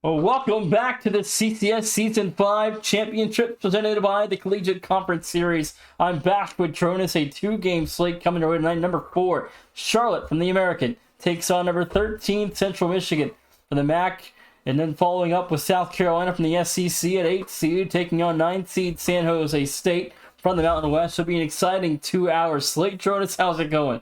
Well, welcome back to the CCS Season 5 Championship presented by the Collegiate Conference Series. I'm back with Jonas, a two-game slate coming our way tonight. Number 4, Charlotte from the American takes on number 13, Central Michigan from the MAC. And then following up with South Carolina from the SEC at 8 seed, taking on 9 seed San Jose State from the Mountain West. Should be an exciting 2-hour slate. Jonas, how's it going?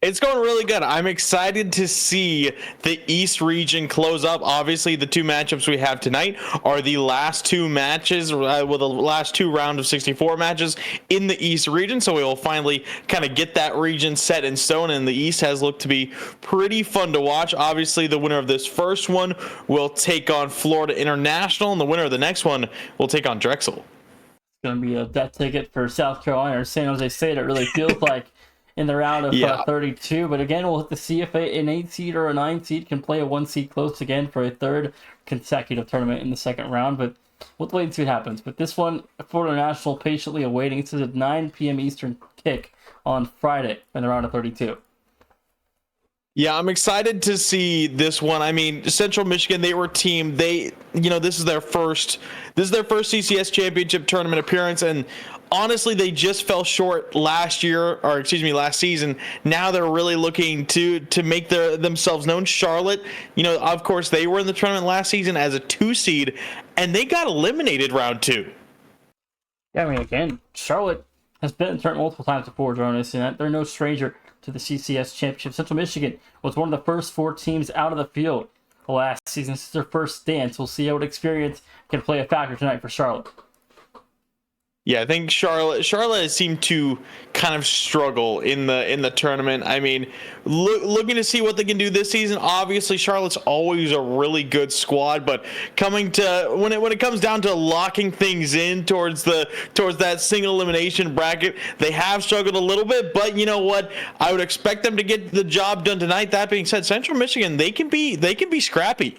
It's going really good. I'm excited to see the East region close up. Obviously, the two matchups we have tonight are the last two matches, with the last two round of 64 matches in the East region. So we will finally kind of get that region set in stone, and the East has looked to be pretty fun to watch. Obviously, the winner of this first one will take on Florida International, and the winner of the next one will take on Drexel. It's going to be a death ticket for South Carolina or San Jose State. It really feels like in the round of 32. But again, we'll have to see if an 8 seed or a 9 seed can play a 1 seed close again for a third consecutive tournament in the second round. But we'll wait and see what happens. But this one, Florida National patiently awaiting. This is a 9 p.m. Eastern kick on Friday in the round of 32. Yeah, I'm excited to see this one. I mean, Central Michigan, they were a team. This is their first CCS championship tournament appearance, and honestly, they just fell short last season. Now they're really looking to make themselves known. Charlotte, of course, they were in the tournament last season as a 2 seed, and they got eliminated round 2. Yeah, I mean, again, Charlotte has been in the tournament multiple times before, Jonas, and they're no stranger to the CCS championship. Central Michigan was one of the first 4 teams out of the field last season. This is their first dance. We'll see how experience can play a factor tonight for Charlotte. Yeah, I think Charlotte has seemed to kind of struggle in the tournament. I mean, looking to see what they can do this season. Obviously, Charlotte's always a really good squad, but when it comes down to locking things in towards that single elimination bracket, they have struggled a little bit. But you know what? I would expect them to get the job done tonight. That being said, Central Michigan, they can be scrappy.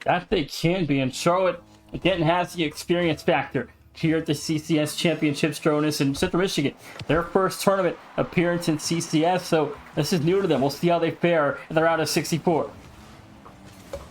That they can be, and Charlotte again has the experience factor here at the CCS Championships, Jonas, and Central Michigan, their first tournament appearance in CCS, so this is new to them. We'll see how they fare in the round of 64.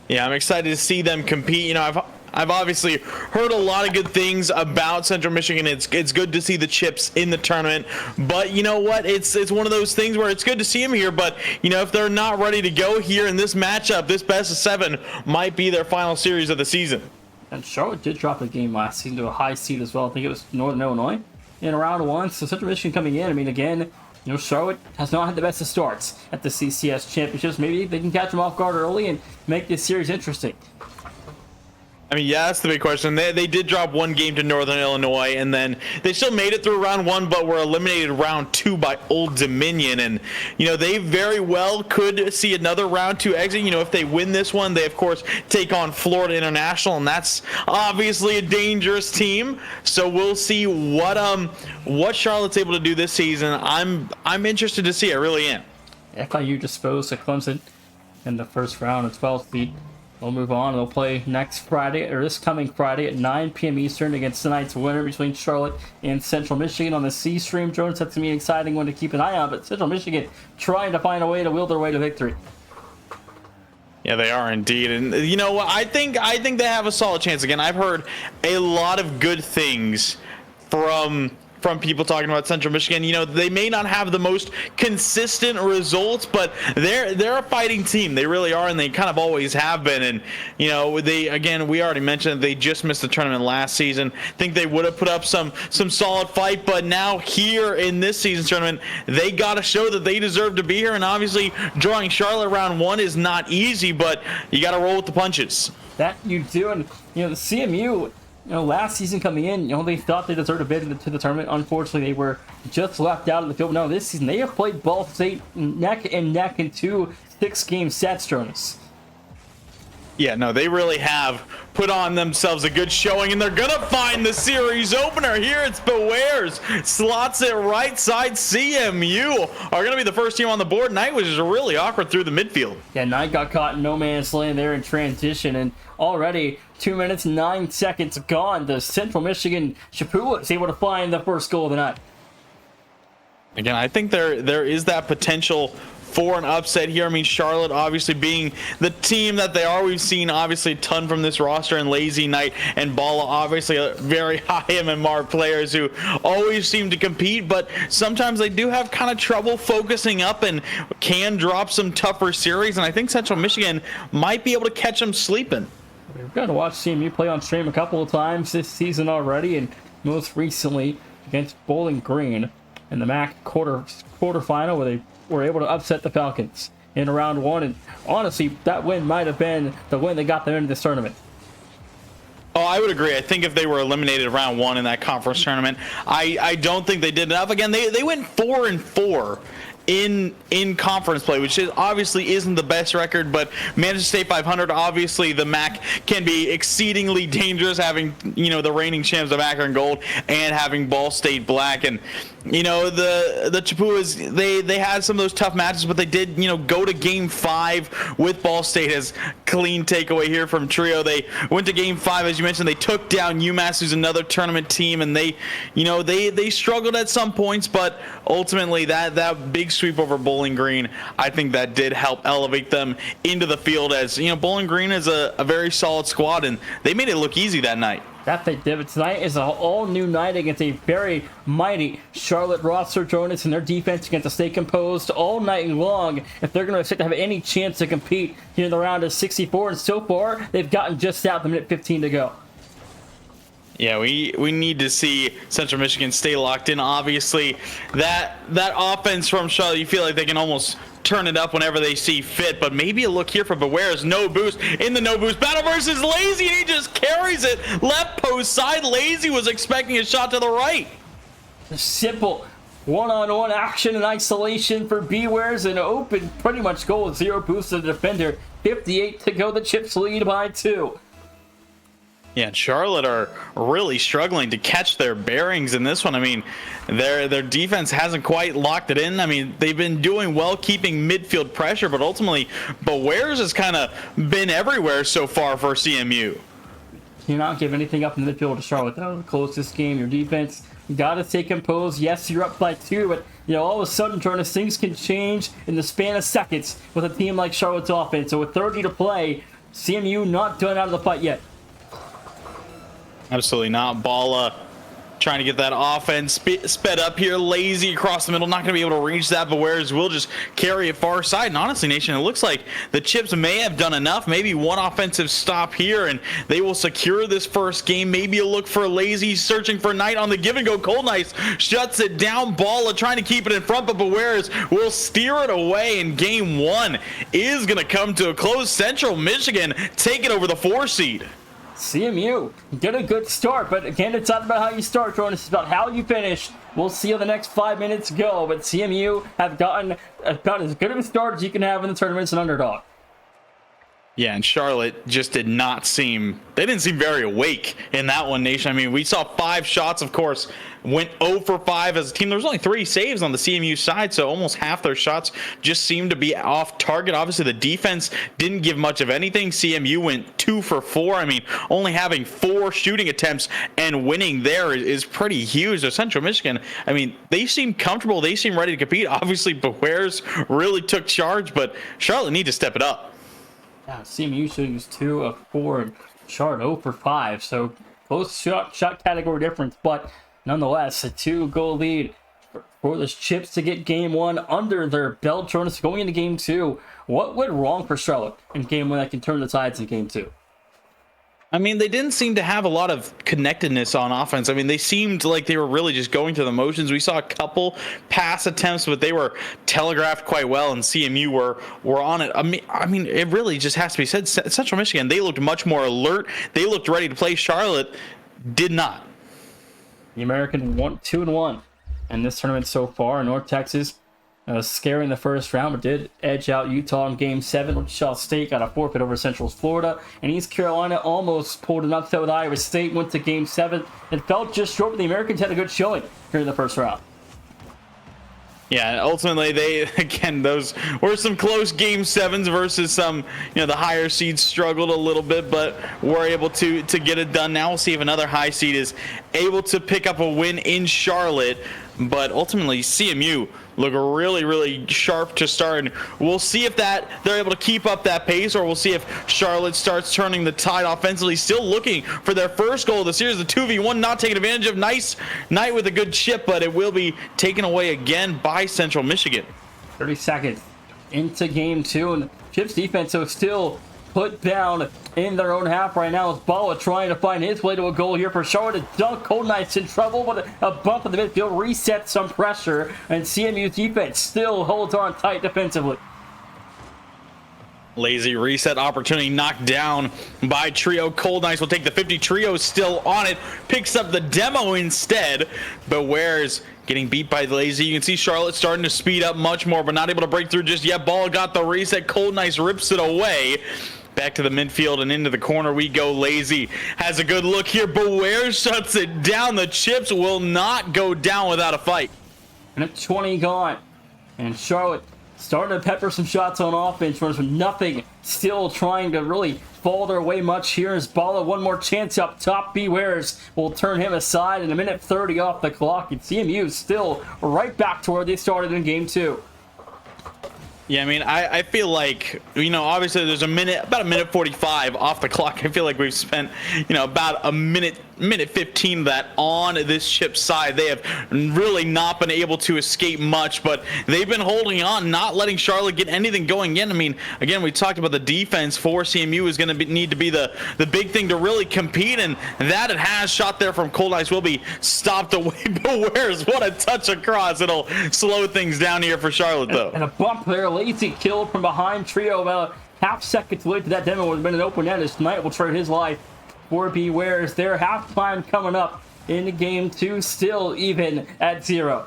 Yeah, I'm excited to see them compete. I've obviously heard a lot of good things about Central Michigan. It's good to see the chips in the tournament, but you know what? It's one of those things where it's good to see them here, but if they're not ready to go here in this matchup, this best of 7 might be their final series of the season. And Charlotte did drop a game last season to a high seed as well. I think it was Northern Illinois in round 1. So Central Michigan coming in. I mean, again, Charlotte has not had the best of starts at the CCS championships. Maybe they can catch them off guard early and make this series interesting. I mean, yeah, that's the big question. They did drop 1 game to Northern Illinois, and then they still made it through round 1, but were eliminated round 2 by Old Dominion. And, they very well could see another round 2 exit. If they win this one, they, of course, take on Florida International, and that's obviously a dangerous team. So we'll see what Charlotte's able to do this season. I'm interested to see. I really am. FIU disposed to Clemson in the first round of 12 seed. We'll move on. They'll play this coming Friday at 9 p.m. Eastern against tonight's winner between Charlotte and Central Michigan on the C Stream. Jones, that's going to be an exciting one to keep an eye on, but Central Michigan trying to find a way to will their way to victory. Yeah, they are indeed. And you know what? I think they have a solid chance. Again, I've heard a lot of good things from people talking about Central Michigan. They may not have the most consistent results, but they're a fighting team. They really are, and they kind of always have been. And we already mentioned that they just missed the tournament last season. I think they would have put up some solid fight, but now here in this season's tournament, they got to show that they deserve to be here. And obviously, drawing Charlotte round 1 is not easy, but you got to roll with the punches. That you do, and the CMU. Last season coming in, they thought they deserved a bid into the tournament. Unfortunately, they were just left out of the field. Now, this season, they have played Ball State neck and neck in 2 6-game sets, Jonas. Yeah, no, they really have put on themselves a good showing, and they're going to find the series opener here. It's Bewares. Slots it right side. CMU are going to be the first team on the board. Knight was just really awkward through the midfield. Yeah, Knight got caught in no man's land there in transition, and already 2 minutes, 9 seconds gone. The Central Michigan Chapua is able to find the first goal of the night. Again, I think there is that potential for an upset here. I mean, Charlotte obviously being the team that they are. We've seen obviously a ton from this roster, and Lazy Knight and Bala obviously very high MMR players who always seem to compete, but sometimes they do have kind of trouble focusing up and can drop some tougher series, and I think Central Michigan might be able to catch them sleeping. We've got to watch CMU play on stream a couple of times this season already, and most recently against Bowling Green in the MAC quarterfinal, where they were able to upset the Falcons in round one. And honestly, that win might have been the win that got them into this tournament. Oh, I would agree. I think if they were eliminated round one in that conference tournament, I don't think they did enough. Again, they went 4-4 in conference play, which obviously isn't the best record, but managed to stay 500. Obviously, the MAC can be exceedingly dangerous, having the reigning champs of Akron Gold and having Ball State Black. And the Chapuas, they had some of those tough matches, but they did go to Game 5 with Ball State. As clean takeaway here from Trio, they went to Game 5, as you mentioned. They took down UMass, who's another tournament team, and they struggled at some points, but ultimately that big sweep over Bowling Green, I think that did help elevate them into the field, as Bowling Green is a very solid squad, and they made it look easy that night. That they did. But tonight is an all-new night against a very mighty Charlotte roster. Jonas and their defense going to stay composed all night long if they're going to have any chance to compete here in the round of 64. And so far, they've gotten just out the minute 15 to go. Yeah, we need to see Central Michigan stay locked in. Obviously, that offense from Charlotte, you feel like they can almost turn it up whenever they see fit, but maybe a look here for Beware's no boost in the no boost battle versus Lazy, and he just carries it left post side. Lazy was expecting a shot to the right. Simple one-on-one action and isolation for Beware's, an open pretty much goal with 0 boost to the defender. 58 to go. The Chips lead by 2. Yeah, Charlotte are really struggling to catch their bearings in this one. I mean, their defense hasn't quite locked it in. I mean, they've been doing well keeping midfield pressure, but ultimately, Beware's has kind of been everywhere so far for CMU. You're not giving anything up in the midfield to Charlotte. That'll close this game. Your defense, you got to stay composed. Yes, you're up by 2, but all of a sudden, Jonas, things can change in the span of seconds with a team like Charlotte's offense. So with 30 to play, CMU not done out of the fight yet. Absolutely not. Bala trying to get that offense sped up here. Lazy across the middle, not going to be able to reach that, but Beware's will just carry it far side. And honestly, Nation, it looks like the Chips may have done enough. Maybe one offensive stop here, and they will secure this first game. Maybe a look for Lazy, searching for Knight on the give and go. Cold Knights shuts it down. Bala trying to keep it in front, but Beware's will steer it away, and game 1 is going to come to a close. Central Michigan taking over the 4 seed. CMU get a good start, but again, it's not about how you start, Jonas. It's about how you finish. We'll see how the next 5 minutes go, but CMU have gotten about as good of a start as you can have in the tournament as an underdog. Yeah, and Charlotte just didn't seem very awake in that one, Nation. I mean, we saw 5 shots, of course, went 0 for 5 as a team. There was only 3 saves on the CMU side, so almost half their shots just seemed to be off target. Obviously, the defense didn't give much of anything. CMU went 2 for 4. I mean, only having 4 shooting attempts and winning there is pretty huge. So Central Michigan, I mean, they seem comfortable. They seem ready to compete. Obviously, Beware's really took charge, but Charlotte need to step it up. Yeah, CMU shooting is 2 of 4 and Charlotte 0 for 5. So close shot category difference, but nonetheless, a 2-goal lead for the Chips to get game 1 under their belt. Jonas, going into game 2, what went wrong for Charlotte in game 1 that can turn the tides in game 2? I mean, they didn't seem to have a lot of connectedness on offense. I mean, they seemed like they were really just going through the motions. We saw a couple pass attempts, but they were telegraphed quite well, and CMU were on it. I mean, it really just has to be said. Central Michigan, they looked much more alert. They looked ready to play. Charlotte did not. The American 2-1 in this tournament so far. North Texas scary in the first round, but did edge out Utah in game 7. Wichita State got a forfeit over Central Florida, and East Carolina almost pulled an upset with Iowa State. Went to game 7 and felt just short, but the Americans had a good showing here in the first round. Yeah, ultimately those were some close game 7s versus some, the higher seeds struggled a little bit, but were able to get it done. Now we'll see if another high seed is able to pick up a win in Charlotte. but ultimately CMU look really sharp to start, and we'll see if that they're able to keep up that pace, or we'll see if Charlotte starts turning the tide offensively. Still looking for their first goal of the series, the 2v1 not taken advantage of. Nice Knight with a good chip, but it will be taken away again by Central Michigan. 30 seconds into game 2, and Chip's defense so still put down in their own half right now. As Bala trying to find his way to a goal here for Charlotte. A dunk. Cold Knight's in trouble, but a bump in the midfield resets some pressure, and CMU's defense still holds on tight defensively. Lazy reset opportunity knocked down by Trio. Cold Knights will take the 50. Trio still on it. Picks up the demo instead. But where's getting beat by Lazy? You can see Charlotte starting to speed up much more, but not able to break through just yet. Ball got the reset. Cold Knights rips it away. Back to the midfield and into the corner we go. Lazy has a good look here. Beware shuts it down. The chips will not go down without a fight. And it's 20 gone. And Charlotte starting to pepper some shots on offense, runs with nothing. Still trying to really fall their way much here. As Bala one more chance up top. Bewares will turn him aside in a minute 30 off the clock. And CMU is still right back to where they started in game 2. Yeah, I mean, I feel like, you know, obviously there's about a minute 45 off the clock. I feel like we've spent, you know, about a minute 15 of that on this Chip side. They have really not been able to escape much, but they've been holding on, not letting Charlotte get anything going in. I mean, again, we talked about the defense for CMU is going to need to be the big thing to really compete, and that it has. Shot there from Cold Ice will be stopped away. Bewares, what a touch across. It'll slow things down here for Charlotte, though. And a bump there. Lazy killed from behind. Trio about half second to wait to that demo would have been an open end. As Knight will trade his life for Bewares. Their halftime coming up in game 2, still even at 0.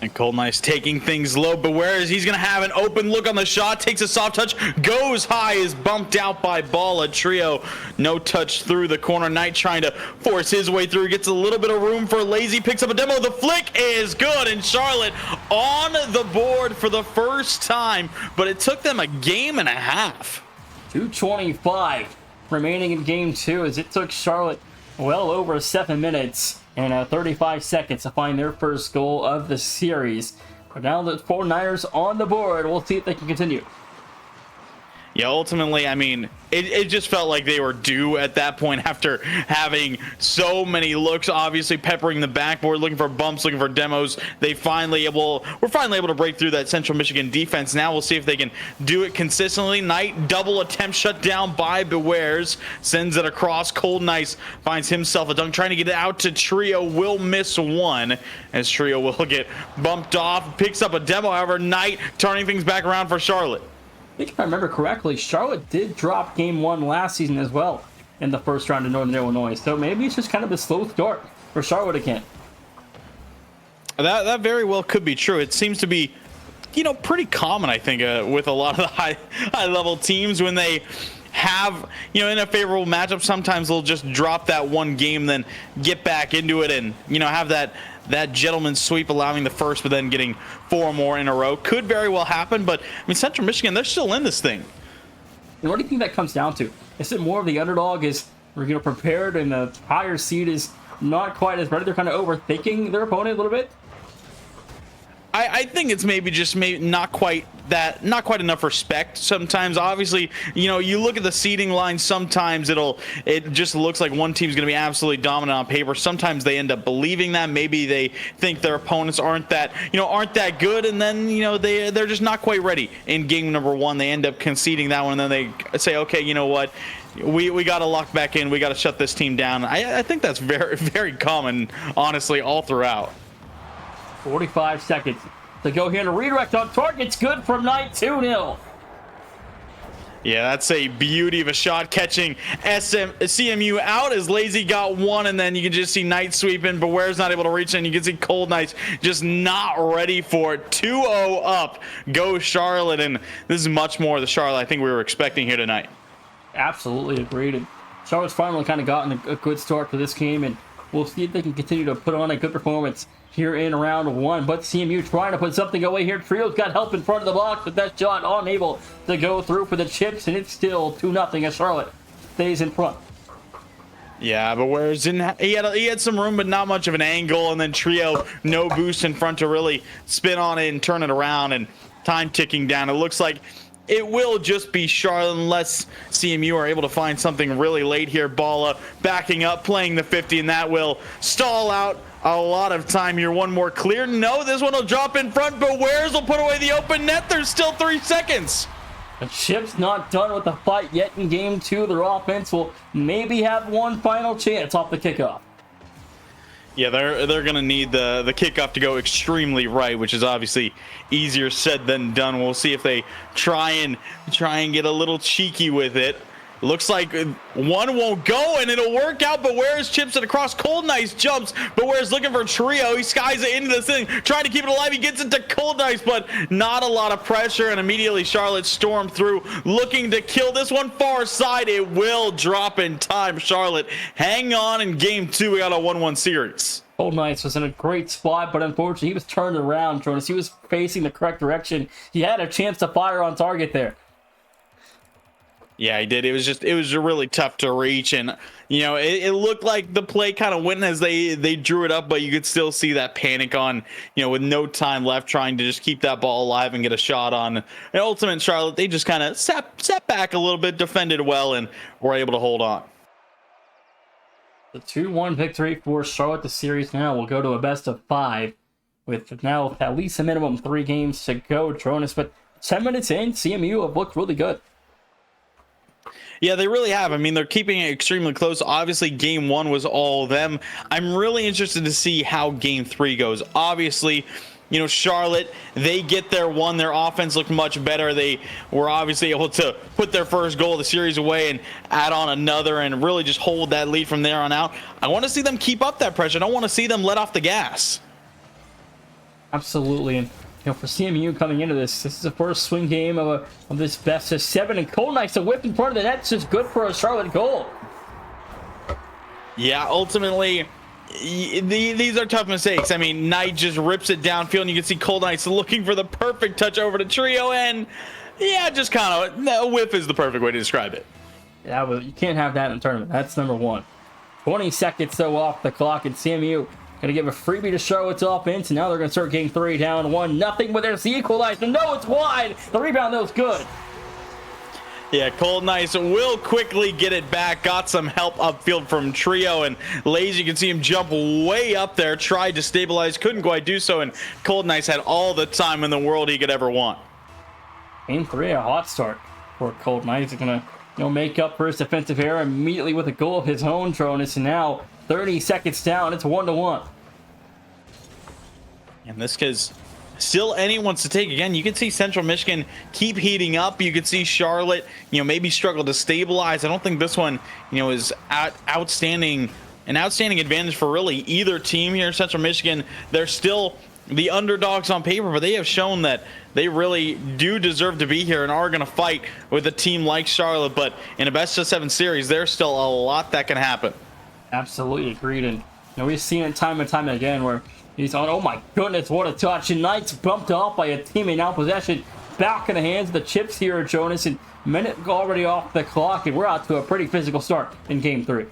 And Cold Knight's taking things low. Bewares, he's going to have an open look on the shot. Takes a soft touch. Goes high. Is bumped out by Bala. Trio. No touch through the corner. Knight trying to force his way through. Gets a little bit of room for Lazy. Picks up a demo. The flick is good. And Charlotte on the board for the first time. But it took them a game and a half. 2:25 remaining in game 2 as it took Charlotte well over 7 minutes and 35 seconds to find their first goal of the series. But now the 49ers on the board. We'll see if they can continue. Yeah, ultimately, I mean, it just felt like they were due at that point after having so many looks, obviously peppering the backboard, looking for bumps, looking for demos. We're finally able to break through that Central Michigan defense. Now we'll see if they can do it consistently. Knight, double attempt shut down by Bewares. Sends it across. Cold Knights finds himself a dunk, trying to get it out to Trio. Will miss one, as Trio will get bumped off. Picks up a demo, however, Knight turning things back around for Charlotte. I think if I remember correctly, Charlotte did drop game 1 last season as well in the first round of Northern Illinois. So maybe it's just kind of a slow start for Charlotte again. That very well could be true. It seems to be, you know, pretty common, I think, with a lot of the high level teams when they have, you know, in a favorable matchup, sometimes they'll just drop that one game, then get back into it and, you know, have that gentleman's sweep, allowing the first, but then getting 4 more in a row. Could very well happen, but I mean, Central Michigan, they're still in this thing. And what do you think that comes down to? Is it more of the underdog is, you know, prepared and the higher seed is not quite as ready? They're kind of overthinking their opponent a little bit? I think it's maybe not quite enough respect sometimes. Obviously, you know, you look at the seeding line, sometimes it just looks like one team's going to be absolutely dominant on paper. Sometimes they end up believing that. Maybe they think their opponents aren't that good, and then, you know, they're just not quite ready in game number 1. They end up conceding that one, and then they say, okay, you know what, we got to lock back in. We got to shut this team down. I think that's very, very common, honestly, all throughout. 45 seconds to go here, and a redirect on target's good from Knight. 2-0. Yeah, that's a beauty of a shot, catching CMU out as Lazy got one, and then you can just see Knight sweeping. Beware's not able to reach in. You can see Cold Knights just not ready for it. 2-0 up. Go Charlotte, and this is much more the Charlotte I think we were expecting here tonight. Absolutely agreed. And Charlotte's finally kind of gotten a good start to this game, and we'll see if they can continue to put on a good performance here in round 1. But CMU trying to put something away here. Trio's got help in front of the box, but that shot unable to go through for the chips, and it's still 2-0 as Charlotte stays in front. Yeah, but whereas he had some room, but not much of an angle, and then Trio no boost in front to really spin on it and turn it around, and time ticking down. It looks like it will just be Charlotte unless CMU are able to find something really late here. Balla backing up, playing the 50, and that will stall out a lot of time here. One more clear. No, this one will drop in front, but Wares will put away the open net. There's still 3 seconds. The Chips not done with the fight yet in game 2. Their offense will maybe have one final chance off the kickoff. Yeah, they're gonna need the kickoff to go extremely right, which is obviously easier said than done. We'll see if they try and get a little cheeky with it. Looks like one won't go, and it'll work out, but Wares chips it across. Cold Nice jumps, but Wares looking for Trio. He skies it into this thing, trying to keep it alive. He gets it to Cold Nice, but not a lot of pressure, and immediately Charlotte stormed through, looking to kill this one far side. It will drop in time. Charlotte, hang on in game 2. We got a 1-1 series. Cold Nice was in a great spot, but unfortunately he was turned around, Jonas. He was facing the correct direction. He had a chance to fire on target there. Yeah, he did. It was really tough to reach, and it looked like the play kind of went as they drew it up, but you could still see that panic on, with no time left, trying to just keep that ball alive and get a shot on. And ultimate Charlotte, they just kind of sat back a little bit, defended well, and were able to hold on. The 2-1 victory for Charlotte. The series now will go to a best of 5, with now at least a minimum 3 games to go, Jonas. But 10 minutes in, CMU have looked really good. Yeah, they really have. I mean, they're keeping it extremely close. Obviously, game 1 was all them. I'm really interested to see how game 3 goes. Obviously, Charlotte, they get their one. Their offense looked much better. They were obviously able to put their first goal of the series away and add on another and really just hold that lead from there on out. I want to see them keep up that pressure. I don't want to see them let off the gas. Absolutely. And for CMU coming into this is the first swing game of this best of 7, and Cold Nice a whip in front of the net. It's just good for a Charlotte goal. Yeah, ultimately, these are tough mistakes. I mean, Knight just rips it downfield, and you can see Cold Nice looking for the perfect touch over to Trio, and yeah, just kind of a whiff is the perfect way to describe it. Yeah, but you can't have that in a tournament. That's number 1. 20 seconds so off the clock, and CMU going to give a freebie to Charlotte's offense, and now they're going to start game 3 down 1-0, but there's the equalizer. No, it's wide. The rebound, though, is good. Yeah, Cold Nice will quickly get it back. Got some help upfield from Trio, and Lazy, you can see him jump way up there, tried to stabilize, couldn't quite do so, and Cold Nice had all the time in the world he could ever want. Game 3, a hot start for Cold Nice. He's going to make up for his defensive error immediately with a goal of his own, Jonas, and now 30 seconds down, it's 1-1. And this is still anyone's to take. Again, you can see Central Michigan keep heating up. You can see Charlotte, maybe struggle to stabilize. I don't think this one, is an outstanding advantage for really either team here. Central Michigan, they're still the underdogs on paper, but they have shown that they really do deserve to be here and are going to fight with a team like Charlotte. But in a best of 7 series, there's still a lot that can happen. Absolutely agreed, and we've seen it time and time again where he's on. Oh my goodness, what a touch! And Knight's bumped off by a teammate. Now possession back in the hands of the Chips here, Jonas. And minute already off the clock, and we're out to a pretty physical start in game 3.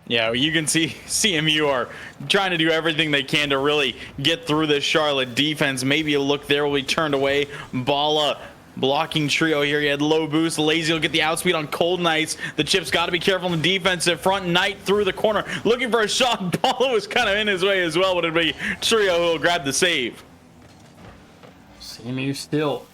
Yeah, you can see CMU are trying to do everything they can to really get through this Charlotte defense. Maybe a look there will be turned away. Balla blocking Trio here. He had low boost. Lazy will get the outspeed on Cold Nice. The Chips got to be careful in the defensive front. Knight through the corner looking for a shot. Balla was kind of in his way as well, but it'd be Trio who will grab the save. CMU still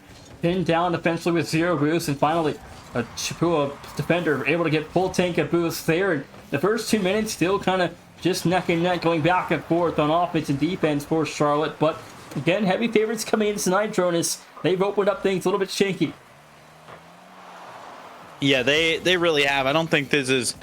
pinned down defensively with 0 boost, and finally a Chipua defender able to get full tank of boost there. And the first 2 minutes still kind of just neck and neck, going back and forth on offense and defense for Charlotte. But again, heavy favorites coming in tonight, Jonas. They've opened up things a little bit shaky. Yeah, they really have. I don't think this is,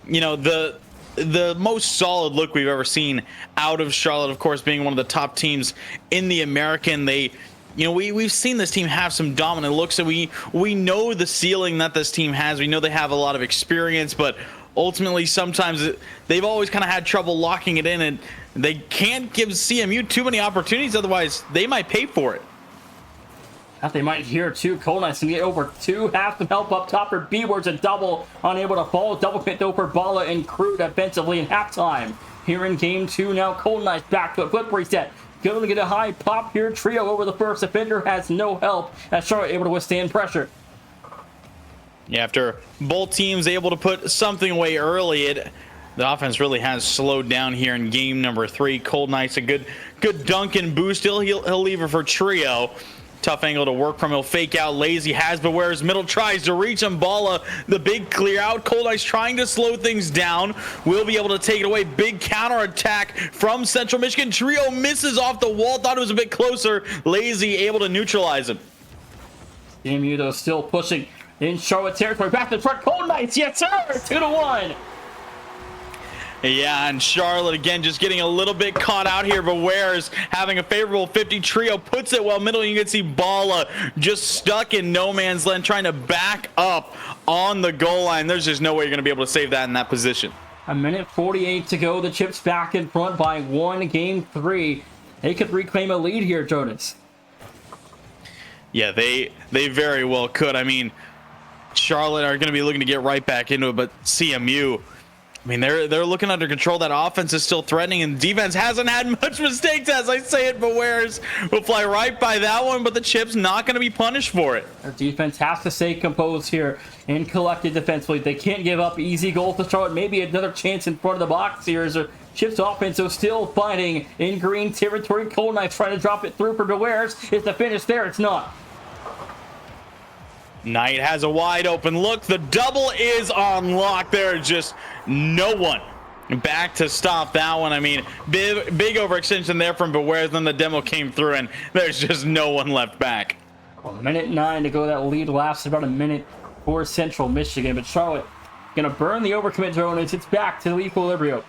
the most solid look we've ever seen out of Charlotte. Of course, being one of the top teams in the American, we've seen this team have some dominant looks, and we know the ceiling that this team has. We know they have a lot of experience, but ultimately sometimes they've always kind of had trouble locking it in, and they can't give CMU too many opportunities, otherwise they might pay for it. Thought they might here too. Cold Knights can get over two. Have some help up top for B-Words. A double. Unable to fall. Double hit though for Bala and Crew defensively in halftime. Here in game two now. Cold Knights back to a flip reset. Going to get a high pop here. Trio over the first defender has no help as Charlotte able to withstand pressure. Yeah, after both teams able to put something away early, the offense really has slowed down here in game number 3. Cold Knights a good dunk and boost. He'll leave it for Trio. Tough angle to work from. He'll fake out. Lazy has Beware's middle. Tries to reach him. Bala, the big clear out. Cold Knights trying to slow things down. Will be able to take it away. Big counter attack from Central Michigan. Trio misses off the wall. Thought it was a bit closer. Lazy able to neutralize him. CMU though still pushing in Charlotte territory. Back to the front. Cold Knights. Yes, sir. 2-1. Yeah, and Charlotte again just getting a little bit caught out here, but Ware's having a favorable 50. Trio puts it well middle. You can see Bala just stuck in no man's land trying to back up on the goal line. There's just no way you're going to be able to save that in that position. A minute 48 to go. The Chips back in front by 1. Game 3. They could reclaim a lead here, Jonas. Yeah, they very well could. I mean, Charlotte are going to be looking to get right back into it, but CMU, I mean, they're looking under control. That offense is still threatening, and defense hasn't had much mistakes, as I say it, but Wares will fly right by that one, but the Chips not going to be punished for it. Their defense has to stay composed here and collected defensively. They can't give up easy goals to Charlotte. Maybe another chance in front of the box here as their Chips offense is still fighting in green territory. Cold Knights trying to drop it through for Bewares. Is the finish there? It's not. Knight has a wide open look. The double is on lock. There's just no one back to stop that one. I mean, big overextension there from Beware. Then the demo came through, and there's just no one left back. Well, minute 9 to go. That lead lasts about a minute for Central Michigan. But Charlotte going to burn the overcommit zone as it's back to the equilibrium.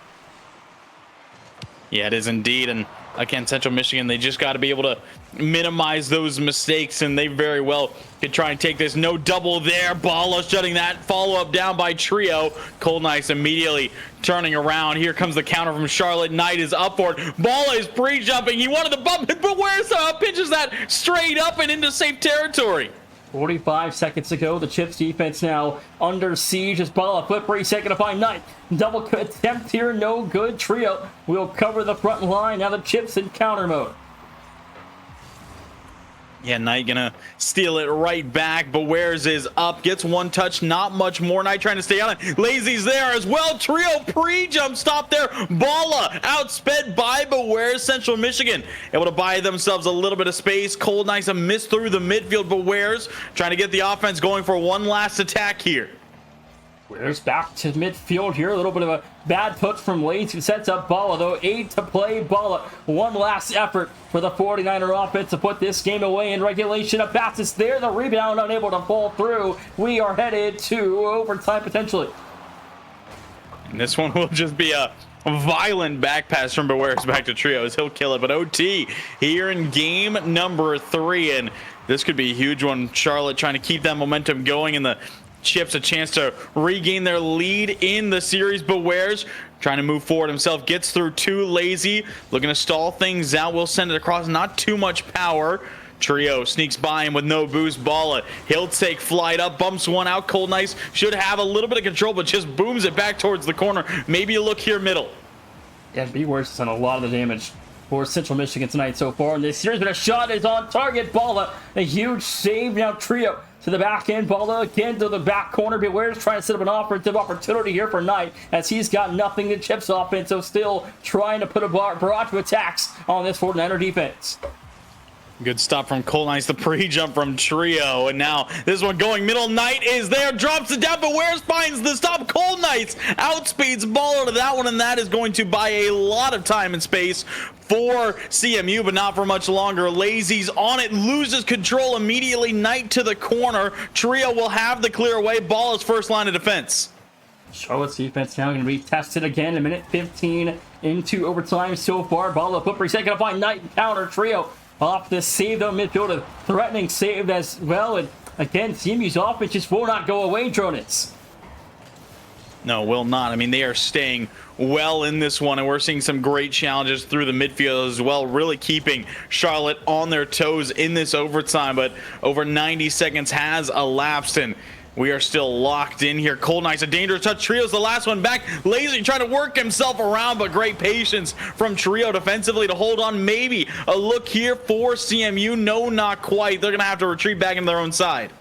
Yeah, it is indeed. And again, Central Michigan, they just got to be able to minimize those mistakes, and they very well could try and take this. No double there. Bala shutting that follow-up down by Trio. Cold Knights immediately turning around. Here comes the counter from Charlotte. Knight is up for it. Bala is pre-jumping. He wanted the bump, but where's pitches that straight up and into safe territory. 45 seconds to go. The Chips defense now under siege as Bala flip reset to find Knight. Double attempt here, no good. Trio will cover the front line. Now the Chips in counter mode. Yeah, Knight gonna steal it right back. Bewares is up, gets one touch, not much more. Knight trying to stay on it. Lazy's there as well. Trio pre-jump stop there. Bala outsped by Bewares. Central Michigan able to buy themselves a little bit of space. Cold Knights a miss through the midfield. Bewares trying to get the offense going for one last attack here. Where's back to midfield here. A little bit of a bad touch from Lazy. Sets up Bala, though. 8 to play. Bala. One last effort for the 49er offense to put this game away in regulation. A pass is there. The rebound unable to fall through. We are headed to overtime potentially. And this one will just be a violent back pass from Bewares back to Trio as he'll kill it. But OT here in game number 3. And this could be a huge one. Charlotte trying to keep that momentum going, and the Chips a chance to regain their lead in the series. Bewares trying to move forward himself, gets through 2. Lazy looking to stall things out. Will send it across, not too much power. Trio sneaks by him with no boost. Bala, he'll take flight up, bumps one out. Cold Knights should have a little bit of control, but just booms it back towards the corner. Maybe a look here middle. Yeah, Bewares has done a lot of the damage for Central Michigan tonight so far in this series, but a shot is on target. Bala, a huge save. Now Trio to the back end. Bala again to the back corner. Beware's trying to set up an offensive opportunity here for Knight as he's got nothing to Chips offense, so still trying to put a barrage of attacks on this 49er defense. Good stop from Cold Knights, the pre-jump from Trio, and now this one going middle. Knight is there, drops it down, but Bewares finds the stop. Cold Knights outspeeds Bala to that one, and that is going to buy a lot of time and space for CMU, but not for much longer. Lazy's on it, loses control immediately. Knight to the corner. Trio will have the clear away. Bala's first line of defense. Charlotte's defense now going to be tested again. A minute 15 into overtime so far. Bala flip reset, going to find Knight and counter. Trio off the save though, midfield, a threatening save as well. And again, CMU's offense just will not go away, Jonas. No, will not. I mean, they are staying well in this one, and we're seeing some great challenges through the midfield as well, really keeping Charlotte on their toes in this overtime. But over 90 seconds has elapsed, and we are still locked in here. Cold Knights, a dangerous touch. Trio's the last one back. Lazy trying to work himself around, but great patience from Trio defensively to hold on. Maybe a look here for CMU. No, not quite. They're going to have to retreat back into their own side.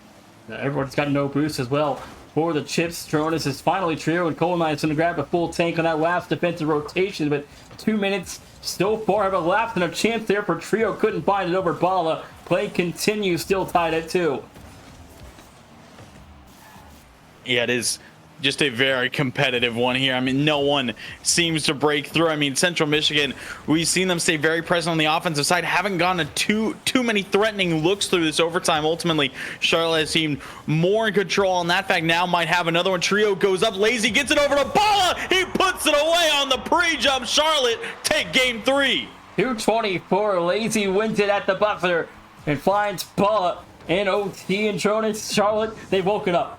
Everyone's got no boost as well. For the chips, Tronis is finally Trio, and Cold Knight's going to grab a full tank on that last defensive rotation, but 2 minutes so far have elapsed, and a chance there for Trio. Couldn't find it over Bala. Play continues, still tied at 2. Yeah, it is just a very competitive one here. I mean, no one seems to break through. I mean, Central Michigan, we've seen them stay very present on the offensive side, haven't gotten too many threatening looks through this overtime. Ultimately, Charlotte has seemed more in control on that fact. Now might have another one. Trio goes up. Lazy gets it over to Bala. He puts it away on the pre-jump. Charlotte take game 3. 2:24. Lazy wins it at the buzzer and finds Bala in OT, and Tronis, Charlotte, they've woken up.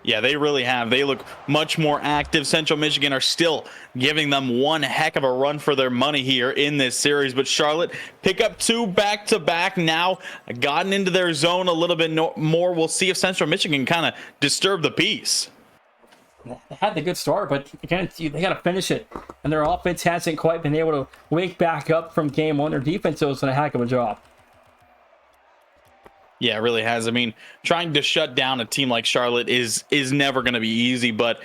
Yeah, they really have. They look much more active. Central Michigan are still giving them one heck of a run for their money here in this series. But Charlotte pick up 2 back-to-back now. Gotten into their zone a little bit more. We'll see if Central Michigan kind of disturb the peace. They had the good start, but again, they got to finish it. And their offense hasn't quite been able to wake back up from game 1. Their defense has done a heck of a job. Yeah, it really has. I mean, trying to shut down a team like Charlotte is never going to be easy, but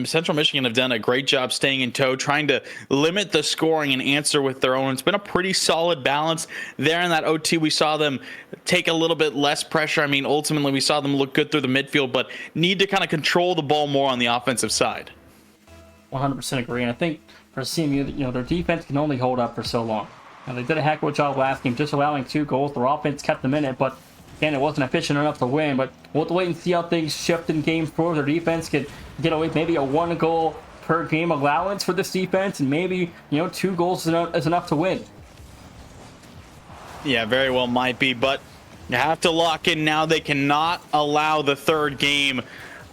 Central Michigan have done a great job staying in tow, trying to limit the scoring and answer with their own. It's been a pretty solid balance there in that OT. We saw them take a little bit less pressure. I mean, ultimately, we saw them look good through the midfield, but need to kind of control the ball more on the offensive side. 100% agree, and I think for CMU, their defense can only hold up for so long. And they did a heck of a job last game, just allowing 2 goals. Their offense kept them in it, but again, it wasn't efficient enough to win. But we'll have to wait and see how things shift in game 4. Their defense could get away maybe a 1 goal per game allowance for this defense, and maybe 2 goals is enough to win. Yeah, very well might be, but you have to lock in now. They cannot allow the 3rd game.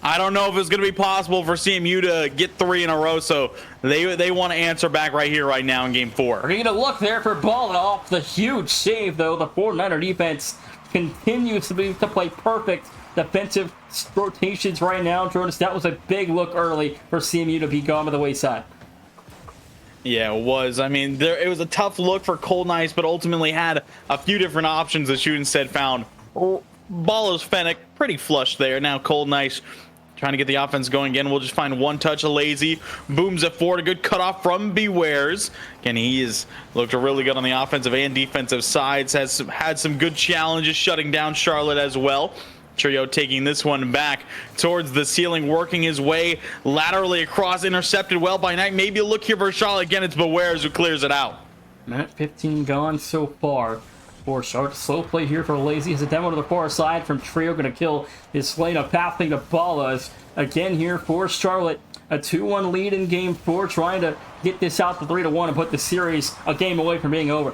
I don't know if it's going to be possible for CMU to get 3 in a row, so they want to answer back right here, right now in game 4. We're going to look there for Ball off the huge save, though. The 49er defense continues to play perfect defensive rotations right now. Jonas, that was a big look early for CMU to be gone to the wayside. Yeah, it was. I mean, it was a tough look for Cold Knights, but ultimately had a few different options that you instead found. Ballos Fennec, pretty flush there. Now Cold Knights trying to get the offense going again. We'll just find one touch of Lazy. Booms it forward. A good cutoff from Bewares. Again, he has looked really good on the offensive and defensive sides. Has had some good challenges shutting down Charlotte as well. Trio taking this one back towards the ceiling, working his way laterally across, intercepted well by Knight. Maybe a look here for Charlotte. Again, it's Bewares who clears it out. Minute 15 gone so far for Charlotte. Slow play here for Lazy. Has a demo to the far side from Trio. Going to kill his lane of pathing to Ballas. Again here for Charlotte. A 2-1 lead in game 4. Trying to get this out to 3-1 and put the series a game away from being over.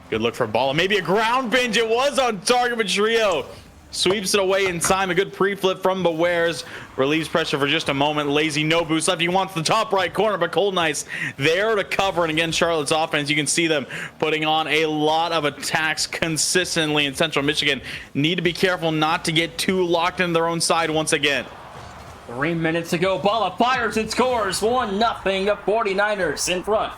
Good look for Balla. Maybe a ground binge. It was on target, but Trio sweeps it away in time. A good pre-flip from Bewares. Relieves pressure for just a moment. Lazy, no boost left. He wants the top right corner, but Cold Knights there to cover. And again, Charlotte's offense, you can see them putting on a lot of attacks consistently in Central Michigan. Need to be careful not to get too locked in their own side once again. 3 minutes to go. Balla fires and scores. 1-0. The 49ers in front.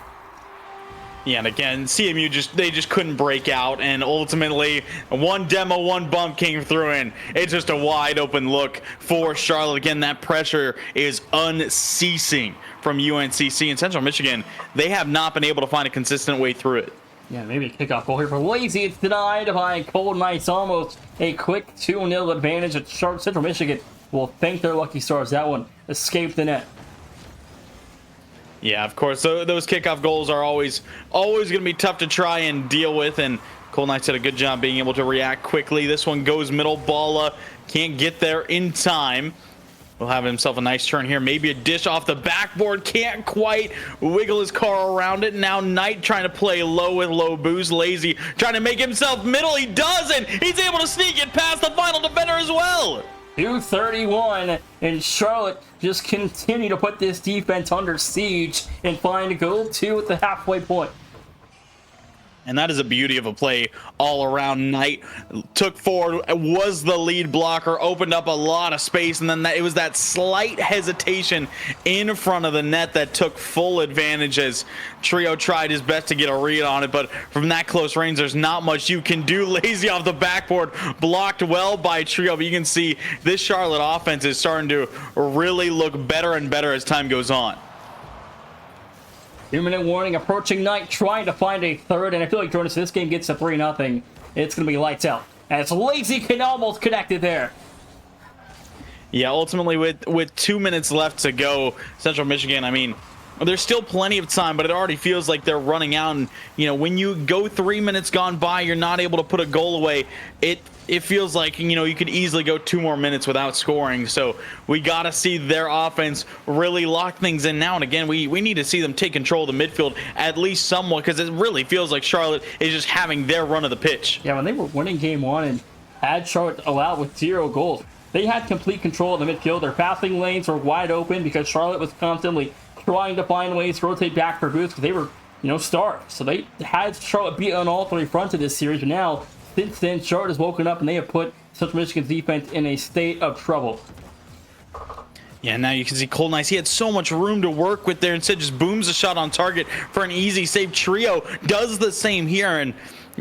Yeah, and again, CMU just couldn't break out, and ultimately one demo, one bump came through, and it's just a wide open look for Charlotte. Again, that pressure is unceasing from UNCC. And Central Michigan, they have not been able to find a consistent way through it. Yeah, maybe a kickoff goal here for Lazy. It's denied by Cold Knights. Almost a quick 2-0 advantage at Central Michigan. Will thank their lucky stars. That one escaped the net. Yeah, of course. So those kickoff goals are always going to be tough to try and deal with, and Cold Knights did a good job being able to react quickly. This one goes middle. Balla can't get there in time. Will have himself a nice turn here. Maybe a dish off the backboard. Can't quite wiggle his car around it. Now Knight trying to play low with low boost. Lazy trying to make himself middle. He does, and he's able to sneak it past the final defender as well. 2:31, and Charlotte just continue to put this defense under siege and find goal 2 at the halfway point. And that is a beauty of a play all around. Knight took forward, was the lead blocker, opened up a lot of space, and then it was that slight hesitation in front of the net that took full advantage as Trio tried his best to get a read on it, but from that close range, there's not much you can do. Lazy off the backboard, blocked well by Trio, but you can see this Charlotte offense is starting to really look better and better as time goes on. 2-minute warning, approaching Knight, trying to find a third, and I feel like, Jonas, this game gets to 3-0. It's going to be lights out. As Lazy can almost connect it there. Yeah, ultimately, with 2 minutes left to go, Central Michigan, I mean, there's still plenty of time, but it already feels like they're running out. And, you know, when you go 3 minutes gone by, you're not able to put a goal away. It feels like, you know, you could easily go 2 more minutes without scoring. So we got to see their offense really lock things in now. And again, we need to see them take control of the midfield at least somewhat, because it really feels like Charlotte is just having their run of the pitch. Yeah, when they were winning game 1 and had Charlotte allowed with 0 goals, they had complete control of the midfield. Their passing lanes were wide open because Charlotte was constantly trying to find ways to rotate back for boosts because they were, you know, starved. So they had Charlotte beat on all 3 fronts of this series, but now, since then, Charlotte has woken up and they have put Central Michigan's defense in a state of trouble. Yeah, now you can see Cole Nice. He had so much room to work with there. Instead, just booms a shot on target for an easy save. Trio does the same here, and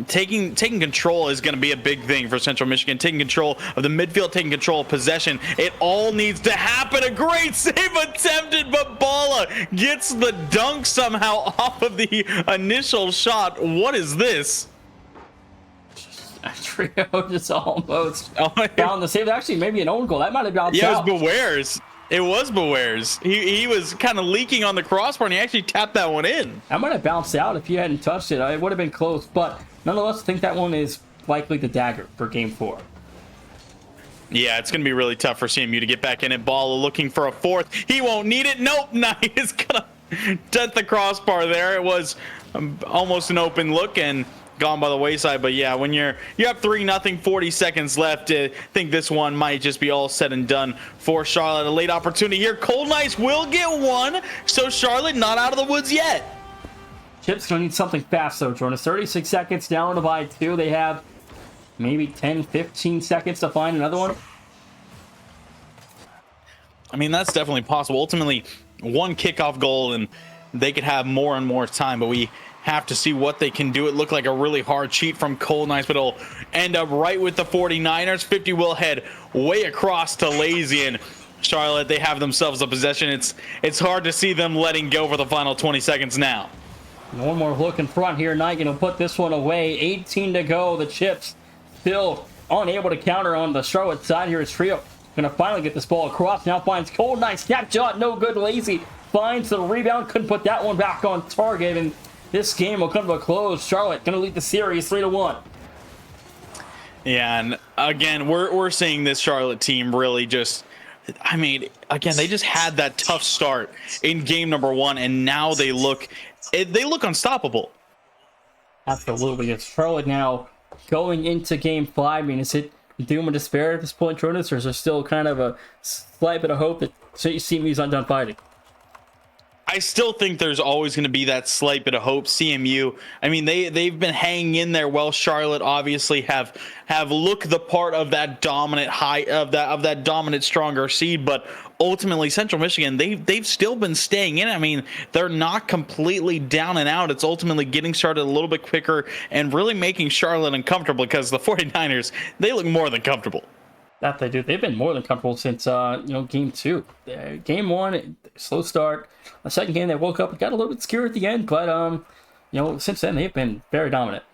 taking control is going to be a big thing for Central Michigan. Taking control of the midfield, taking control of possession. It all needs to happen. A great save attempted, but Bala gets the dunk somehow off of the initial shot. What is this? Trio just almost found the save. Actually, maybe an own goal. That might have bounced out. Yeah, it was Bewares. It was Bewares. He was kind of leaking on the crossbar, and he actually tapped that one in. That might have bounced out if you hadn't touched it. It would have been close, but nonetheless, I think that one is likely the dagger for Game 4. Yeah, it's going to be really tough for CMU to get back in it. Bala looking for a fourth. He won't need it. Nope, Knight is going to dent the crossbar there. It was almost an open look and gone by the wayside. But yeah, when you're up 3-0, 40 seconds left, I think this one might just be all said and done for Charlotte. A late opportunity here. Cold Knights will get one, so Charlotte not out of the woods yet. Chip's going to need something fast, though, Jonas. 36 seconds down by 2. They have maybe 10, 15 seconds to find another one. I mean, that's definitely possible. Ultimately, one kickoff goal, and they could have more and more time, but we have to see what they can do. It looked like a really hard cheat from Cold Knights, but it'll end up right with the 49ers. 50 will head way across to Lazy, and Charlotte, they have themselves a possession. It's hard to see them letting go for the final 20 seconds now. One more look in front here. Knight going to put this one away. 18 to go. The Chips still unable to counter on the Charlotte side here. Is Trio going to finally get this ball across. Now finds Cold Knight. Snap shot. No good. Lazy finds the rebound. Couldn't put that one back on target. And this game will come to a close. Charlotte going to lead the series 3-1. Yeah, and again, we're seeing this Charlotte team really just, I mean, again, they just had that tough start in game number 1, and now they look unstoppable. Absolutely. It's Charlotte now going into game 5. I mean, is it doom and despair at this point, Jonas, or is there still kind of a slight bit of hope that CMU's not done fighting? I still think there's always going to be that slight bit of hope. CMU, I mean, they've been hanging in there well. Charlotte obviously have looked the part of that dominant that dominant stronger seed, but ultimately Central Michigan, they've still been staying in. I mean, they're not completely down and out. It's ultimately getting started a little bit quicker and really making Charlotte uncomfortable, because the 49ers, they look more than comfortable. That they do. They've been more than comfortable since game 2. Game 1, slow start. The second game, they woke up and got a little bit scared at the end, but since then they've been very dominant.